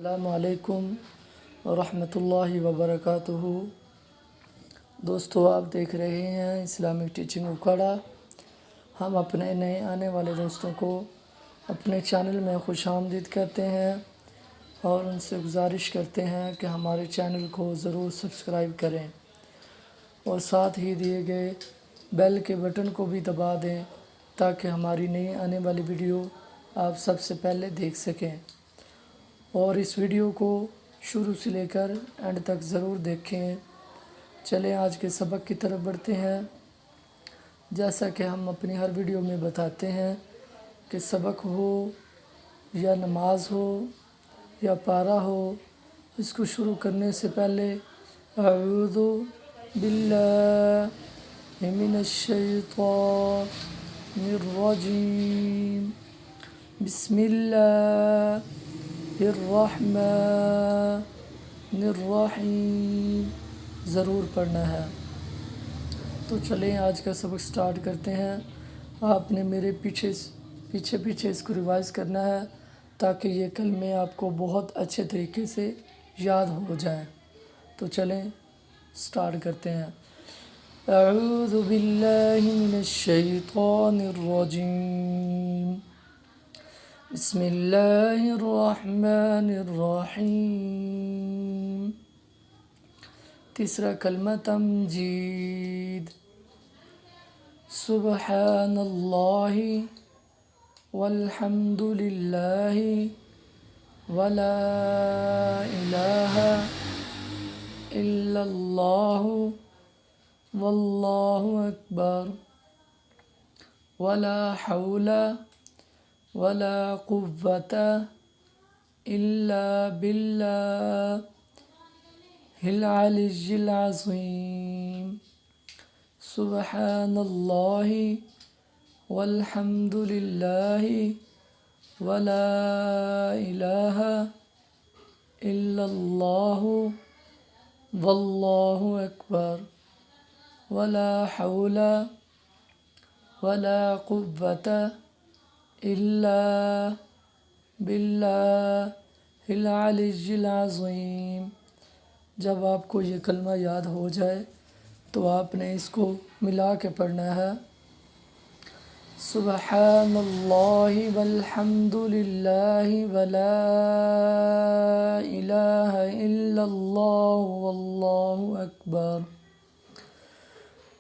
السلام علیکم ورحمۃ اللہ وبرکاتہ۔ دوستو، آپ دیکھ رہے ہیں اسلامک ٹیچنگ اکھاڑا۔ ہم اپنے نئے آنے والے دوستوں کو اپنے چینل میں خوش آمدید کہتے ہیں اور ان سے گزارش کرتے ہیں کہ ہمارے چینل کو ضرور سبسکرائب کریں اور ساتھ ہی دیے گئے بیل کے بٹن کو بھی دبا دیں تاکہ ہماری نئی آنے والی ویڈیو آپ سب سے پہلے دیکھ سکیں، اور اس ویڈیو کو شروع سے لے کر اینڈ تک ضرور دیکھیں۔ چلیں آج کے سبق کی طرف بڑھتے ہیں۔ جیسا کہ ہم اپنی ہر ویڈیو میں بتاتے ہیں کہ سبق ہو یا نماز ہو یا پارہ ہو، اس کو شروع کرنے سے پہلے اعوذ باللہ من الشیطان الرجیم بسم اللہ الرحمن الرحیم ضرور پڑھنا ہے۔ تو چلیں آج کا سبق سٹارٹ کرتے ہیں۔ آپ نے میرے پیچھے اس کو ریوائز کرنا ہے تاکہ یہ کلمے آپ کو بہت اچھے طریقے سے یاد ہو جائیں۔ تو چلیں سٹارٹ کرتے ہیں۔ اعوذ باللہ من الشیطان الرجیم بسم اللہ الرحمن الرحیم۔ تیسرا کلمہ تمجید، سبحان اللہ والحمد للہ ولا الہ الا اللہ واللہ اکبر ولا حول ولا قوة إلا بالله العلي العظيم سبحان الله والحمد لله ولا إله إلا الله والله أكبر ولا حول ولا قوة إلا بالله العلي العظيم۔ جب آپ کو یہ کلمہ یاد ہو جائے تو آپ نے اس کو ملا کے پڑھنا ہے۔ سبحان اللہ والحمد للہ ولا الہ الا اللہ واللہ اکبر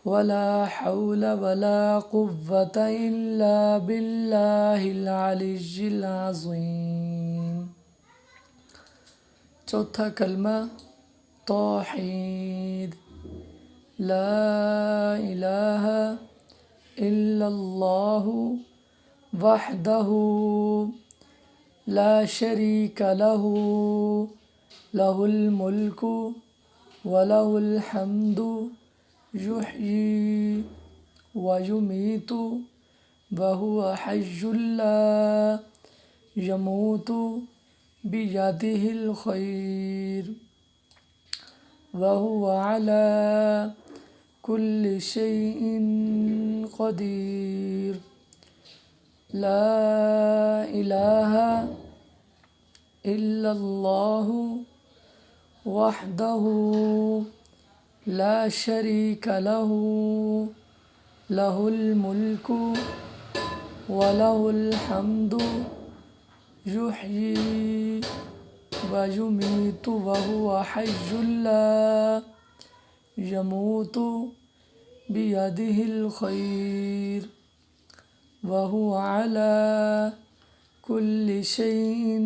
ولا حول ولا قوة إلا بالله العلي العظيم۔ چوتھا کلمہ توحید، لا الہ الا اللہ وحدہ لا شریک لہ لہ الملک ولہ الحمد یحیی ویمیت وہو حی لا یموت بیدہ الخیر وہو علی کل شیء قدیر، لا الہ الا اللہ وحدہ لا شریک لہ لہ الملک ولہ الحمد یحیی ویمیت وہو حی لا یموت بیدہ الخیر وہو علی کل شیء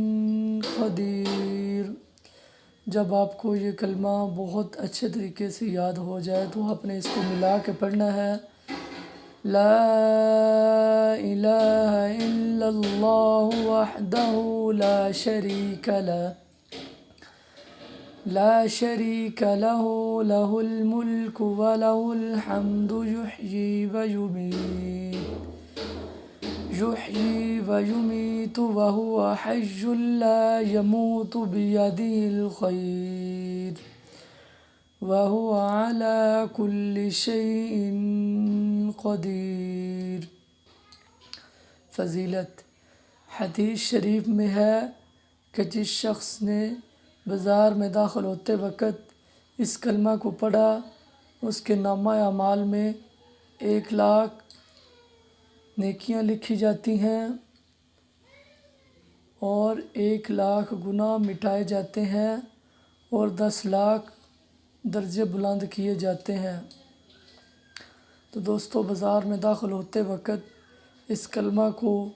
قدیر۔ جب آپ کو یہ کلمہ بہت اچھے طریقے سے یاد ہو جائے تو آپ نے اس کو ملا کے پڑھنا ہے۔ لا الہ الا اللہ وحدہ لا شریک لہ لہ الملک ولہ الحمد یحیی ویمیت وہو حی لا یموت بیدہ الخیر وہو علی کل شیء قدیر۔ فضیلت، حدیث شریف میں ہے کہ جس شخص نے بازار میں داخل ہوتے وقت اس کلمہ کو پڑھا اس کے نامہ اعمال میں 1,00,000 نیکیاں لکھی جاتی ہیں اور 1,00,000 گناہ مٹائے جاتے ہیں اور 10,00,000 درجے بلند کیے جاتے ہیں۔ تو دوستو بازار میں داخل ہوتے وقت اس کلمہ کو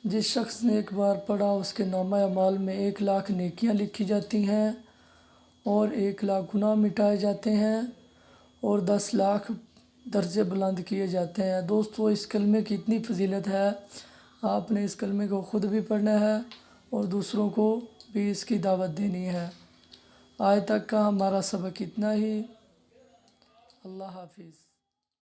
جس شخص نے ایک بار پڑھا اس کے نامہ اعمال میں 1,00,000 نیکیاں لکھی جاتی ہیں اور 1,00,000 گناہ مٹائے جاتے ہیں اور 10,00,000 درجے بلند کیے جاتے ہیں۔ دوستو اس کلمے کی اتنی فضیلت ہے، آپ نے اس کلمے کو خود بھی پڑھنا ہے اور دوسروں کو بھی اس کی دعوت دینی ہے۔ آج تک کا ہمارا سبق اتنا ہی۔ اللہ حافظ۔